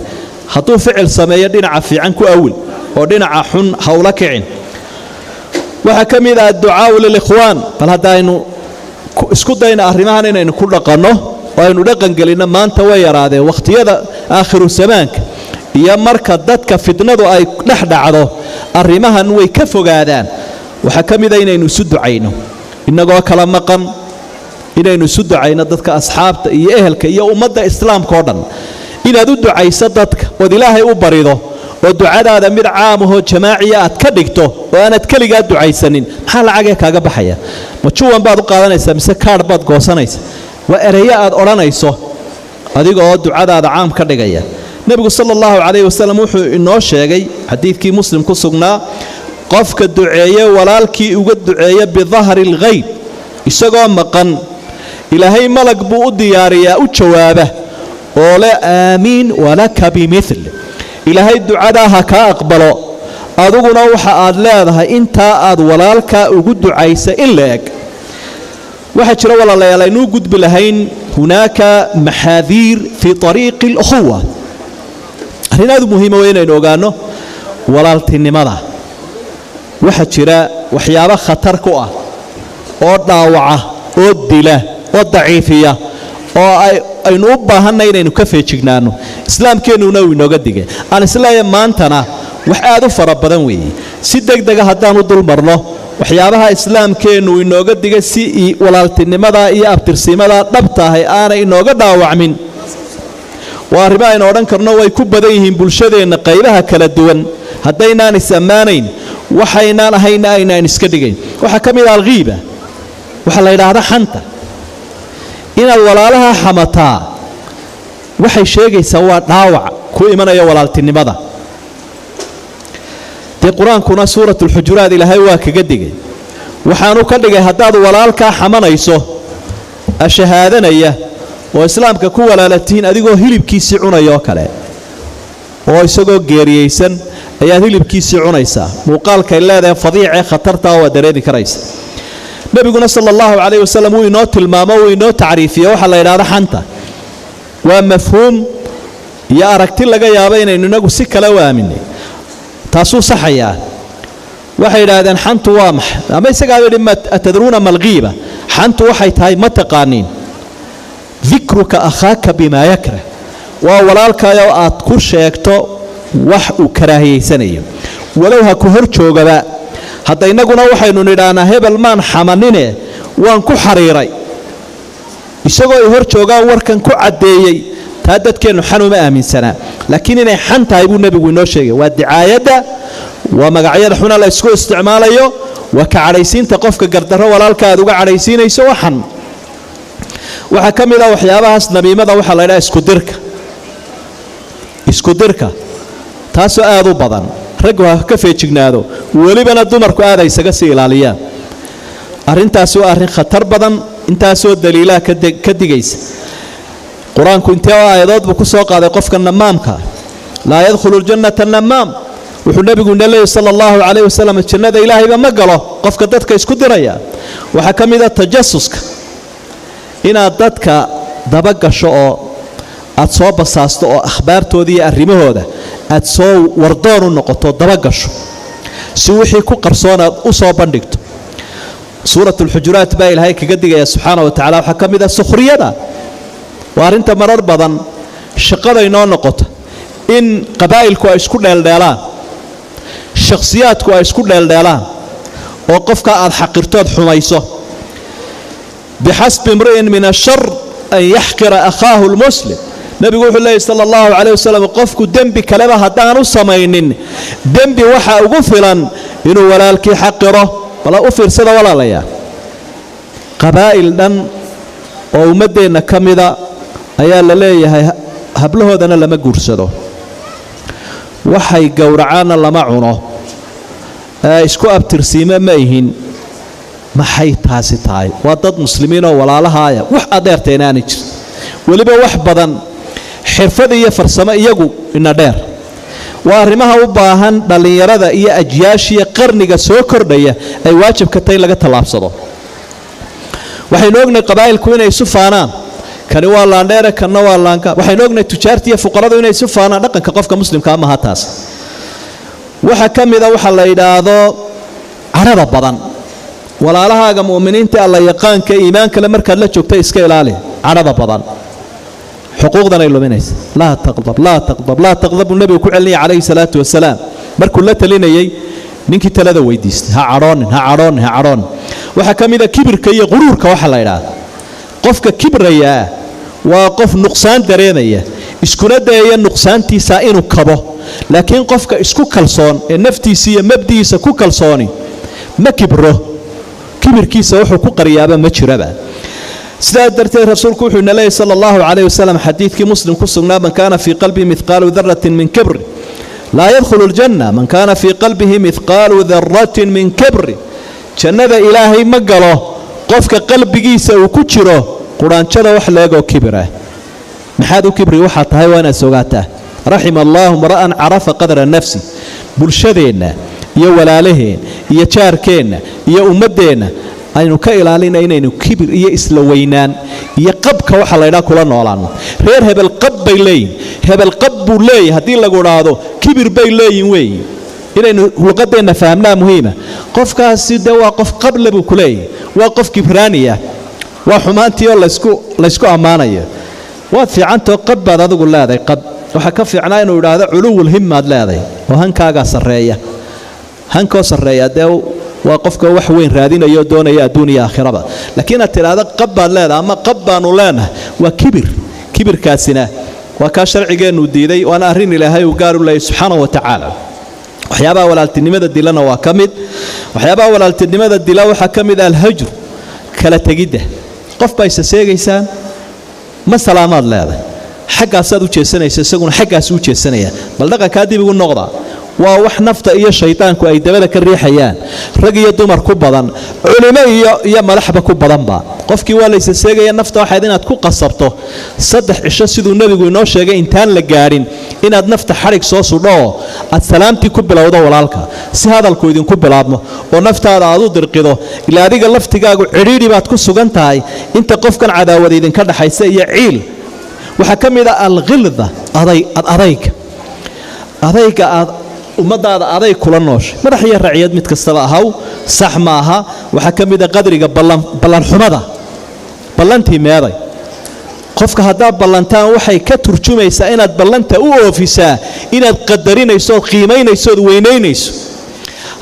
hadduu ficil sameeyo dhinaca fiican ku awil oo dhinaca xun hawla kicin waxa ka mid ah ducaa lil ikhwaan bal hadaynu isku dayna arrimahan inaynu ku dhaqanno oo aynu dhaqan galino maanta way yaraadeen waqtiyada aakhiru zamaanka iyo marka dadka fitnadu ay dhex dhacdo arrimahan way ka fogaadaan waxa ka mid ah inaynu isu ducayno inagoo kala maqan inaynu isu ducayno dadka asxaabta iyo ehelka iyo ummadda islaamka oo dhan inaad u ducayso dadka oo ilaahay u barido oo ducadaada mid caam ah oo jamaaciya aad ka dhigto oo aanad kaligaa ducaysanin maxaa lacag kaaga baxaya ma juwan baad u qaadanaysaa mise kaar baad goosanaysaa waa ereyo aad odhanayso adiga oo ducadaada caam ka dhigaya nabigu sallallahu alayhi wasallam wuxuu inoo sheegay xadiidkii muslim ku sugnaa qofka duceeye walaalkii uga duceeya bidhahri alghayb isagoo maqan ilaahay malag buu u diyaariyaa u jawaaba oo la aamiin walaka bimithli ilaahay ducadaha ka aqbalo aduguna waxa aad leedahay inta aad walaalka ugu ducaysa in leeg waxa jira walaalayaal aynu gudbi lahayn hunaaka maxaadiir fi tariiq al-ukhuwa arrinadu muhiim ah inaynu ogaano walaaltinimada waxa jira waxyaabo khatar ku ah oo dhaawaca oo dila oo daciifiya oo aynu u baahanay inaynu ka feejignaano islaamkeenuna uu inooga digay aan islaaya maantana wax aad u fara badan weeyay si degdeg ah hadaan u dulmarno waxyaabaha islaamkeenu inooga digay si walaaltinimada iyo abtirsimada dhabta ah aan inooga dhaawacmin waa arrimo aynu odhan karno way ku badan yihiin bulshadeena qaybaha kala duwan hadaynaan isamaanayn waxaynaan ahayna aynaan iska dhigayn waxa kamid ah alghiiba waxa la yiraahdaa xanta inaad walaalaha xamataa waxay sheegaysaa waa dhaawac ku imanaya walaaltinimada dee qur-aankuna suurat ulxujuraat ilaahay waa kaga digay waxaanu ka dhigay haddaad walaalkaa xamanayso ashahaadanaya oo islaamka ku walaalatihiin adigoo hilibkiisii cunayoo kale oo isagoo geeriyeysan ayaad hilibkiisii cunaysaa muuqaalkay leedahay fadiicee khatartaa waa dareemi karaysa nabiguna sala allahu calayhi wasalam wuu inoo tilmaamo wuu inoo tacriifiye waxaa la yidhahda xanta waa mafhuum iyo aragti laga yaabo inaynu inagu si kale u aaminay taasuu saxayaa waxay yidhaahdeen xantu waa maxay ama isagaa yidhi atadruuna malghiiba xantu waxay tahay ma taqaaniin dikruka akhaaka bimaa yakrah waa walaalkaayoo aad ku sheegto wax uu karaahiyaysanayo walow ha ku hor joogaba hadda innaguna waxaynu nidhaahnaa hebel maan xamanine waan ku xariiray isagoo ay hor joogaan warkan ku caddeeyey taa dadkeennu xan uma aaminsanaa laakiin inay xan tahay buu nebigu inoo sheegay waa dicaayadda waa magacyada xuna la isku isticmaalayo waa ka cadhaysiinta qofka gardarro walaalka aad uga cadhaysiinayso waa xan waxaa ka mid ah waxyaabahaas namiimada waxaa la ydhaha iskudirka taasoo aad u badan raggu ha ka feejignaado welibana dumarku aad ay isaga sii ilaaliyaan arrintaasi waa arrin khatar badan intaasoo daliilaha ka digaysa qur-aanku intee oo aayadood buu ku soo qaaday qofka namaamka laa yadkhulu ljannata namaam wuxuu nebigu ina leeyay sala allahu calayh wasalam jannada ilaahayba ma galo qofka dadka isku diraya waxaa ka mid a tajasuska inaad dadka dabagasho oo aad soo basaasto oo akhbaartooda iyo arrimahooda aad soo wardoon u noqoto dabagasho si wixii ku qarsoon aad u soo bandhigto suurat ulxujuraat baa ilaahay kaga digaya subxaana wa tacala waxaa ka mid ah sukhriyada waa arrinta marar badan shaqada inoo noqota in qabaa'ilku ay isku dheeldheelaan shakhsiyaadku ay isku dheeldheelaan oo qofka aad xaqirtood xumayso bixasbi imri'in min ashar an yaxqira akhaahu lmuslim nebigu wuxuu leeyay sala allahu calayh wasalam qofku dembi kaleba haddaan u samaynin dembi waxa ugu filan inuu walaalkii xaqiro bala u fiirsada walaalayaa qabaa'il dhan oo ummaddeenna ka mida ayaa la leeyahay hablahoodana lama guursado waxay gowracaanna lama cuno isku abtirsiime ma ihin maxay taasi tahay waa dad muslimiin oo walaalahaaya wax adeerta inaanay jirin weliba wax badan xirfad iyo farsamo iyagu ina dheer waa arrimaha u baahan dhallinyarada iyo ajyaashiya qarniga soo kordhaya ay waajib ka tahay in laga tallaabsado waxaynu ognahay qabaa'ilku inay isu faanaan kani waa laandheere kanna waa laanka waxaynu ognahay tujaarta iyo fuqaradu inay isu faanaan dhaqanka qofka muslimka amaha taas waxaa ka mida waxa la yidhaahdo cadhada badan walaalahaaga mu'miniinta alla yaqaanka iimaankale markaad la joogta iska ilaali cadhada badan xuquuqdan ay luminaysa laa taqdab laa taqdab laa taqdab buu nebigu ku celinaya calayhi salaatu wasalaam markuu la talinayay ninkii talada weydiistay ha cadhoonin ha cadhoonin ha cadhoonin waxaa ka mid a kibirka iyo quruurka waxa la yidhaahda qofka kibrayaa waa qof nuqsaan dareemaya iskuna dayaya nuqsaantiisa inuu kabo laakiin qofka isku kalsoon ee naftiisa iyo mabdigiisa ku kalsooni ma kibro kibirkiisa wuxuu ku qariyaaba ma jiraba sidaa darteed rasuulku wuxuu ina leeyay sala allahu calayh wasalam xadiidkii muslim ku sugnaa man kaana fii qalbihi midqaalu daratin min kibri laa yadkhulu ljanna man kaana fii qalbihi midqaalu daratin min kibri jannada ilaahay ma galo qofka qalbigiisa uu ku jiro quraanjada wax leegoo kibirah maxaad u kibri waxaa tahay waa inaad sogaataa raxima allaahu mra'an carafa qadra nafsi bulshadeenna iyo walaalaheen iyo jaarkeenna iyo ummaddeenna aynu ka ilaalina inaynu kibir iyo isla weynaan iyo qabka waxa laydhaa kula noolaano reer hebel qab bay leeyihin hebel qab buu leeyahy haddii lagu dhaahdo kibir bay leeyihin weeyi inaynu luqadeenna fahamnaa muhiima qofkaasi dee waa qof qable buu ku leeyahy waa qof kibraaniya waa xumaantii oo laysku ammaanayo waad fiicantao qab baad adigu leedahay qab waxaa ka fiicnaa inuu idhaahdo culuwul himmaad leedahay oo hankaagaa sarreeya hankoo sarreeya dee waa qofka wax weyn raadinayo doonaya adduun iyo aakhiraba laakiin aad tidhaahdo qab baad leedahay ama qab baanu leenahay waa kibirkaasina waa kaa sharcigeennu diiday waana arrin ilaahay uu gaar u leeyay subxaanahu wa tacaala waxyaabaha walaaltinimada dilana waa ka mid waxyaabaha walaaltinimada dila waxaa ka mid alhajru kala tegidda qof baa isa seegaysaan ma salaamaad leedahay xaggaasaad u jeesanaysa isaguna xaggaas u jeesanaya bal dhaqankaa dib igu noqda waa wax nafta iyo shaydaanku ay dabada ka riixayaan rag iyo dumar ku badan culimo iyo madaxba ku badanba qofkii waa laysa seegaya nafta waxaad inaad ku qasabto 3 cisho siduu nabigu inoo sheegay intaan la gaarin inaad nafta xarig soo sudho aad salaamtii ku bilowdo walaalka si hadalku idinku bilaabmo oo naftaada aad u dirqido ilaa adiga laftigaagu cidhiidhi baad ku sugan tahay inta qofkan cadaawada idinka dhaxaysa iyo ciil waxa kamida al-ghilza adayga aad ummadaada aday kula nooshay madax iyo raciyad mid kastaba ahaw sax ma aha waxa kamida qadriga ballan xumada ballantii meeday qofka hadaa ballantaan waxay ka turjumaysaa inaad ballanta u oofisaa inaad qadarinayso qiimeynayso weyneynayso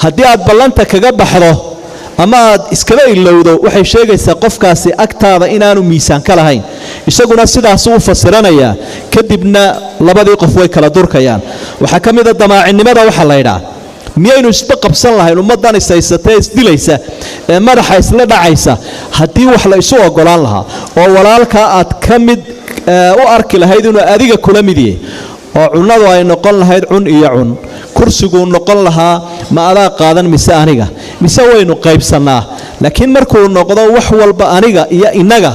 haddii aad ballanta kaga baxdo ama aad iskaba ilowdo waxay sheegaysaa qofkaasi agtaada inaanu miisaan ka lahayn isaguna sidaas uu fasiranaya kadibna labadii qof way kala durkayaan waxa kamida damaacinimada waxa la yiraahdaa miyaynu isba qabsan lahayn ummadan isaysatay isdilaysa ee madaxa isla dhacaysa haddii wax la isu ogolaan lahaa oo walaalka aad kamid u arki lahayd inuu adiga kula mid yahay oo cunadu ay noqon lahayd cun iyo cun kursigu noqon lahaa ma adaa qaadan mise aniga mise waynu qaybsanaa laakiin markuu noqdo wax walba aniga iyo inaga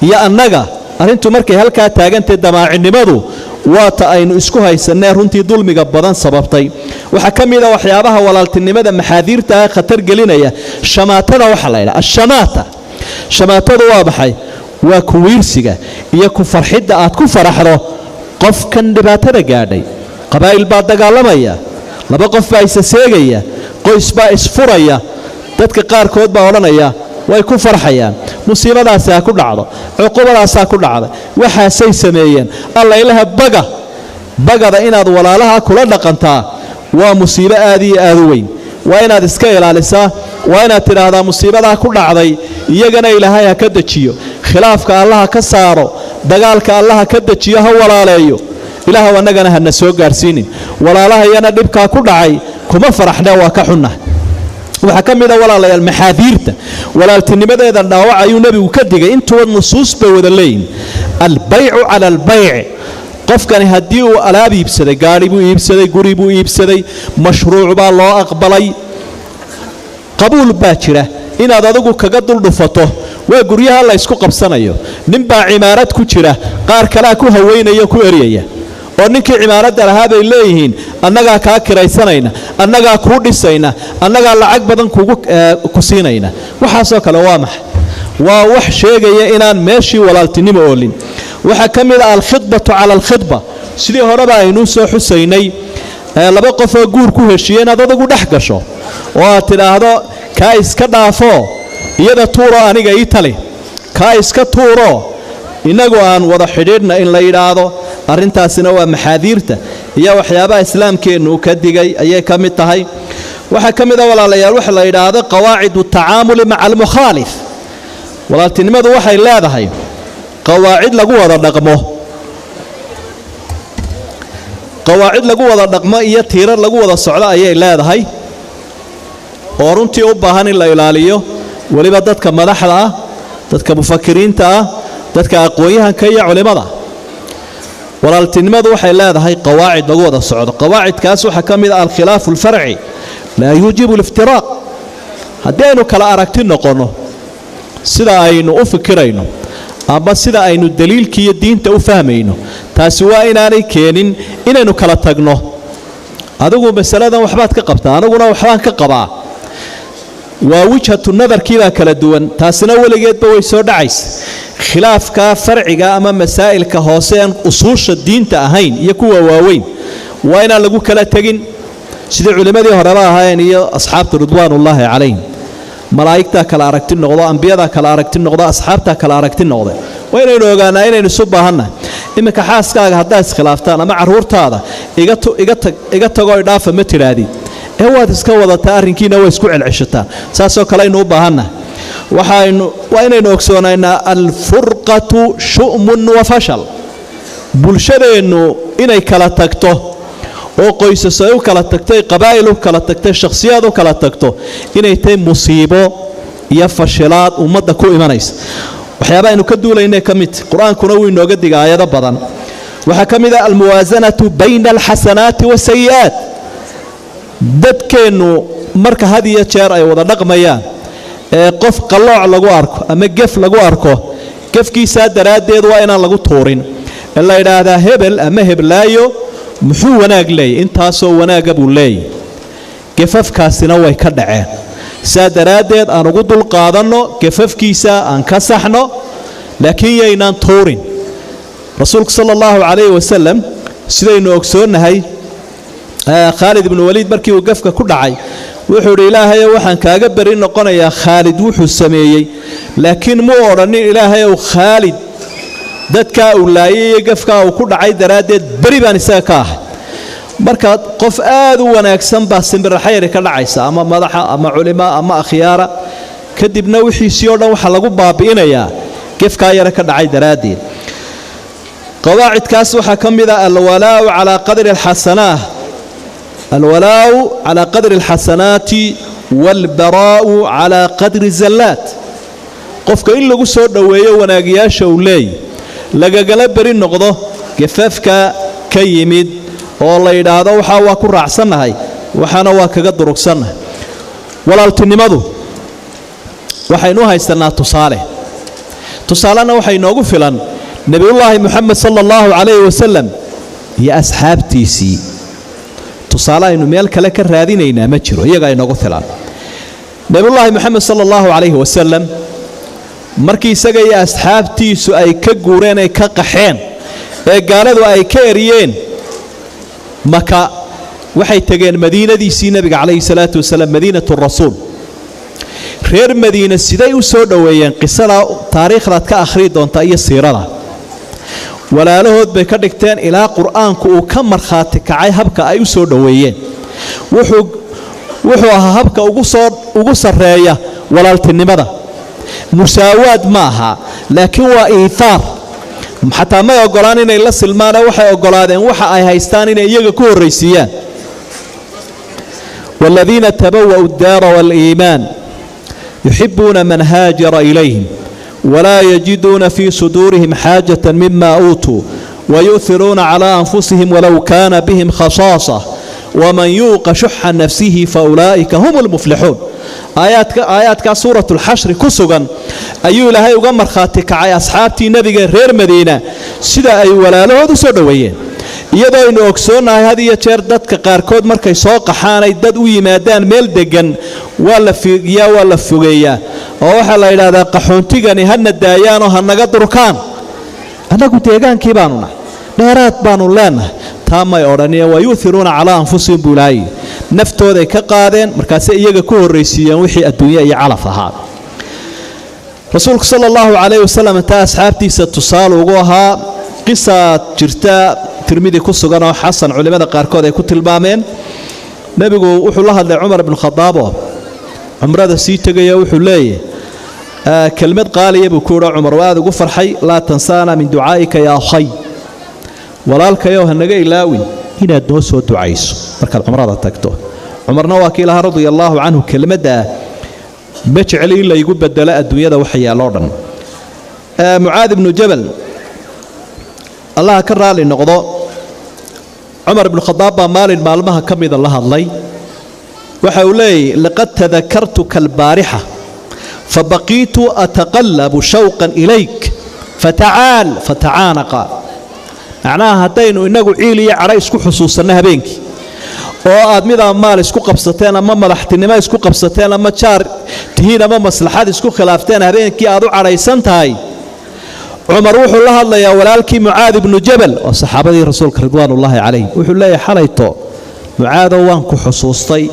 iyo annaga arintu markay halka taagantay damaacinimadu waata aynu isku haysanay runtii dulmiga badan sababtay waxa kamida waxyaabaha walaaltinimada maxaadiirta khatar gelinaya shamaatada waxa la yiraahdaa shamaatadu waa baxay waa ku wiirsiga iyo ku farxidda aad ku faraxdo qofkan dhibaatada gaadhay qabaa'il baa dagaalamaya laba qof baa isa seegaya qoys baa isfuraya dadka qaar kood baa oranaya way ku farxayaan musiibadaas ku dhacdo cuqubadaas ku dhacdo waxa say sameeyeen alla ilaha bagada inaad walaalaha kula dhaqantaa waa musiibo aad iyo aad u weyn waa inaad iska ilaalisaa waa inaad tiraahdaa musiibada ku dhacday iyagana ilaahay ha ka dajiyo khilaafka allaha ka saaro dagaalka allaha ka dajiyo ha walaaleeyo ilaahay wanagana hana soo gaarsiinin walaalaha yana dhibka ku dhacay kuma faraxna waa ka xunna waxa kamida walaalayaal maxaadiirta walaaltinimadeeda dhaawac ayuu nabigu ka digay intuu nusuus bay wada leeyin al-bay'u 'ala al-bay' qofkani hadii uu alaab iibsaday gaari buu iibsaday guri buu iibsaday mashruuc baa loo aqbalay qabuul baa jira inaad adigu kaga dul dhufato waa guryaha la isku qabsanayo nin baa cimaarad ku jira qaar kale ku haweenaya ku eriyaya oo ninkii cimaarada lahaa bay leeyihiin annaga ka kiraysanayna annaga ku dhisayna annaga lacag badan ku siinayna waxa soo kale waa waa wax sheegaya inaan meeshii walaaltinimo oolin waxa kamida al-khidbatu 'ala al-khidba sidii horeba aynu soo xusaynay laba qof oo guur ku heshiiyeen adigu dhax gasho oo aad tiraahdo ka iska dhaafo iyada tuuro aniga ii tali ka iska tuuro inagu aan wada xidhiidhna in la yiraahdo arintaasina waa maxaadiirta iyo waxyaabaha islaamkeenu ka digay ayay kamid tahay waxa kamida walaalayaal waxa la yiraahdo qawaacidu tacaamul ma'a al-mukhalif walaaltinimadu waxay leedahay qawaacid lagu wada dhaqmo iyo tiirar lagu wada socdo ayay leedahay oo runtii u baahan in la ilaaliyo waliba dadka madaxda ah dadka mufakiriinta ah dadka aqoonyahanka iyo culimada walaaltinimadu waxay leedahay qawaacid lagu wada socdo qawaacidkaas waxa kamid ah al-khilaaf al-far'i la yujibu al-iftiraq hadaynu kala aragti noqono sida aynu u fikirayno ama sida aynu daliilka iyo diinta u fahmayno taasi waa inaanay keenin inaynu kala tagno adigu mas'aladan waxbaad ka qabtaa anaguna waxbaan ka qabaa waa wajhatu nadarkiiba kala duwan taasina waligeedba way soo dhacays khilaafka farciga ama masaa'ilka hoose aan usuusha diinta ahayn iyo kuwa waaweyn waa inaan lagu kala tagin sidii culimadii hore ahaayeen iyo asxaabta ridwaanullaahi calayhim malaa'igta kala aragti noqdo anbiyada kala aragti noqdo asxaabta kala aragti noqdo waa inaynu ogaanaa inaynu soo baahannahay imika xaaskaaga hadaa iskhilaaftaan ama caruurtaada iga tago dhaafa ma tiraadid waad iska wadataa arrinkiina way isku celceshataa saasoo kale inuu baahanna waa inaynu ogsoonaynaa al-furqatu shu'mun wa fashal bulshadeenu inay kala tagto oo qoysas ay u kala tagtay qabaa'il u kala tagtay shakhsiyaad u kala tagto inay tahay musiibo iyo fashilaad ummadda ku imanaysa waxyaaba aynu ka duulaynay kamid quraankuna uu inooga diga aayado badan waxa kamid ah al-muwazanatu bayna al-hasanati was-sayyi'at dadkeennu marka had iyo jeer ay wada dhaqmayaan ee qof qallooc lagu arko ama gef lagu arko gefkiisaa daraaddeed waa inaan lagu tuurin ee la yidhaahdaa hebel ama heblaayo muxuu wanaag leeyay intaasoo wanaagga buu leeyay gefafkaasina way ka dhaceen saa daraaddeed aan ugu dulqaadanno gefafkiisa aan ka saxno laakiin yaynaan tuurin rasuulku sala allahu calayhi wasalam sidaynu ogsoonnahay khaalid ibnu waliid markii uu gafka ku dhacay wuxuu idhi ilaahayow waxaan kaaga beri noqonayaa khaalid wuxuu sameeyey laakiin muu odhanin ilaahayow khaalid dadkaa uu laayay iyo gafkaa uu ku dhacay daraaddeed beri baan isaga ka ahay marka qof aad u wanaagsan baa simbirraxayri ka dhacaysa ama madaxa ama culimo ama akhyaara kadibna wixiisii oo dhan waxaa lagu baabi'inayaa gefkaa yare ka dhacay daraaddeed qawaacidkaas waxaa ka mid ah alwalaa'u calaa qadri alxasanaah الولاء على قدر الحسنات والبراء على قدر الزلات قفك إن لغو سو دويه وناغياشا ولي لغاقلا بري نقضه كفافك كيميد والله يدهده وحا واكو رعسانه وحانا واكا قد رقسانه ولا التنمضو وحينوها يستنى تصالنا وحينوغو فلان نبي الله محمد صلى الله عليه وسلم يا أصحاب تيسي tusaale aynu meel kale ka raadinaynaa ma jiro iyaga ay nagu filaan nabiyullaahi maxamed sala allahu calayhi wasalam markii isaga iyo asxaabtiisu ay ka guureen ay ka qaxeen ee gaaladu ay ka eriyeen maka waxay tageen madiinadiisii nabiga calayhi salaatu wasalaam madiinatu rasuul reer madiina siday u soo dhoweeyeen qisada taariikhdaad ka akhrii doonta iyo siirada walaalahood bay ka dhigteen ilaa qur'aanku uu ka markhaati kacay habka ay u soo dhoweeyeen wuxuu ahaa habka ugu sarreeya walaaltinimada musaawaad ma aha laakiin waa iithaar xataa may ogolaan inay la silmaane waxay ogolaadeen waxa ay haystaan inay iyaga ku horraysiiyaan والذين تبوأوا الدار والإيمان يحبون من هاجر إليهم ولا يجدون في صدورهم حاجة مما أوتوا ويؤثرون على أنفسهم ولو كان بهم خصاصة ومن يوق شح نفسه فأولئك هم المفلحون آيات سورة الحشر كسوغا أيو لهي وغمر خاتك عي أصحابتي نبي غير مدينة سيدا أي ولا له هذا سودويين iyadoo aynu ogsoonahay had iyo jeer dadka qaarkood markay soo qaxaanay dad u yimaadaan meel degan waa la fiigiyaa waa la fogeeyaa oo waxa la yiraahdaa qaxoontigani hana daayaan oo hanaga durkaan anagu deegaankii baanu nahay dheeraad baanu leenahay taamay odhanaya waa yuuthiruuna calaa anfusihim bulaayi naftooday ka qaadeen markaasay iyaga ku horraysiiyeen wixii adduunya iyo calaf ahaa rasuulku sala allahu calayhi wasalam taa asxaabtiisa tusaale ugu ahaa qisaad jirta tirmidi ku sugan oo xasan culimada qaarkood ay ku tilmaameen nabigu wuxuu la hadlay Umar ibn Khattab umrada sii tagaya wuxuu leeyahay kelmad qaaliya buu ku yiri Umar waad ugu farxay la tansaana min ducaaika ya akhay walaalkayo hanaga ilaawin inaad noo soo ducayso markaad umrada tagto Umarna waa kiilaha radiyallahu anhu kelmada ma jecel in la igu bedelo adduunyada wax yaalo dhan Muaad ibn Jabal الله كرر لي نقضاء عمر بن الخطاب مال مالمها كميد الله الله وحولي لقد تذكرتك البارحة فبقيت أتقلب شوقا إليك فتعال فتعانق معناها هاتين إنه عيلي عرايسكو حصوصا نها بينك وآدمي ذا مال اسكو قبصتين أما ملحتين ما اسكو قبصتين أما شار تهين أما مصلحات اسكو خلافتين هبينك أدو عرايسان تاي عمر وحو الله الله يا ولالكي معاذ بن جبل وصحابة رسولك رضوان الله عليه وحو الله يا حليتو معاذ وانكو حصوصتي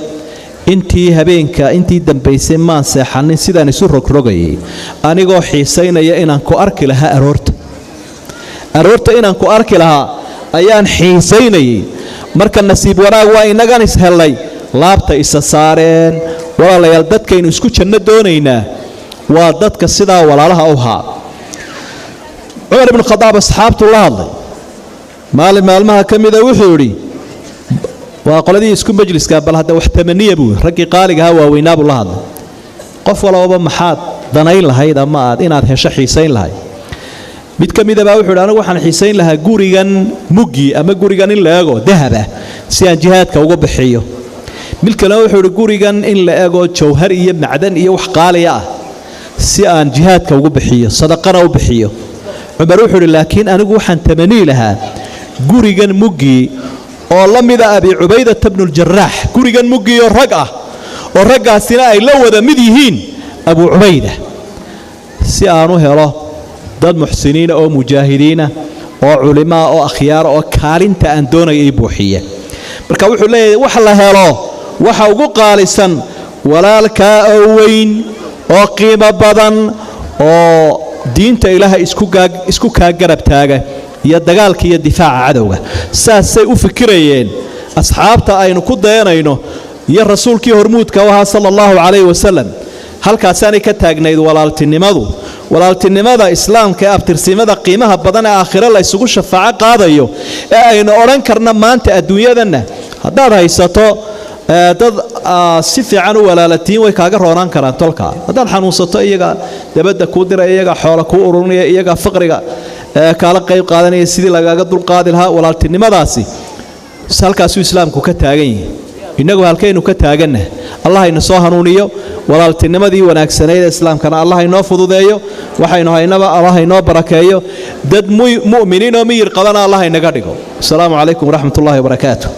انتي هبينك انتي دنبيسين مان سيحانين سيدان يسرك رقي انيقو حيسين يا انانكو اركي لها ارورت انانكو اركي لها ايان حيسين مركا النسيب وراء وإنغان اسهلي لابتا إساسارين ولا ليالددك إنو اسكو جنة دونينا واددك السيدة ولا لها أوها عمر بن الخطاب أصحابته الله مالمها كميدا وحوري وقال دي اسكو مجلس كابل هذا وحتمنية بو رقي قالق هوا ويناب الله قف ولا وبا محاد دانايل لهاي دا ما اد inaad hesho xiisayn lahay mid kamida baa wuxuu anagu waxaan xiisayn lahaa gurigan mugi ama gurigan in la eego dahaba si aan jihaadka uga bixiyo milkana wuxuu yidhi gurigan in la ego jawhar iyo macdan iyo wax qaaliya ah si aan jihaadka ugu bixiyo sadaqana u bixiyo cumar wuxuu yidhi laakiin anigu waxaan tamanii lahaa gurigan muggii oo la mida abi cubaydata bnu ljaraax gurigan muggii oo rag ah oo raggaasina ay la wada mid yihiin abu cubayda si aan u helo dad muxsiniina oo mujaahidiina oo culimaa oo akhyaara oo kaalinta aan doonaya ay buuxiya marka wuxuu leeyahay wax la helo waxa ugu qaalisan walaalka oo weyn oo qiimo badan oo diinta ilaahay isku kaa garab taaga iyo dagaalka iyo difaaca cadowga saasay u fikirayeen asxaabta aynu ku dayanayno iyo rasuulkii hormuudka waha sallallahu alayhi wasallam halkaasaanay ka taagnayd walaaltinimada islaamka ee abtirsimada qiimaha badan ee aakhiro la isugu shafaaco qaadayo ee aynu odhan karna maanta adduunyadanna haddaad haysato dad si fiican u walaalatiin way kaaga roonaan karaan tolka haddaad xanuunsato iyaga dabadda kuu diraya iyaga xoola kuu ururinaya iyaga faqriga kaala qayb qaadanaya sidii lagaaga dulqaadi lahaa walaaltinimadaasi halkaasuu islaamku ka taagan yahay innagu halkaynu ka taaganna allah ina soo hanuuniyo walaaltinimadii wanaagsanayd ee islaamkana allah inoo fududeeyo waxaynu haynaba allah inoo barakeeyo dad mu'miniin oo miyir qabana allah inaga dhigo asalaamu calaykum waraxmatullaahi wabarakaatuh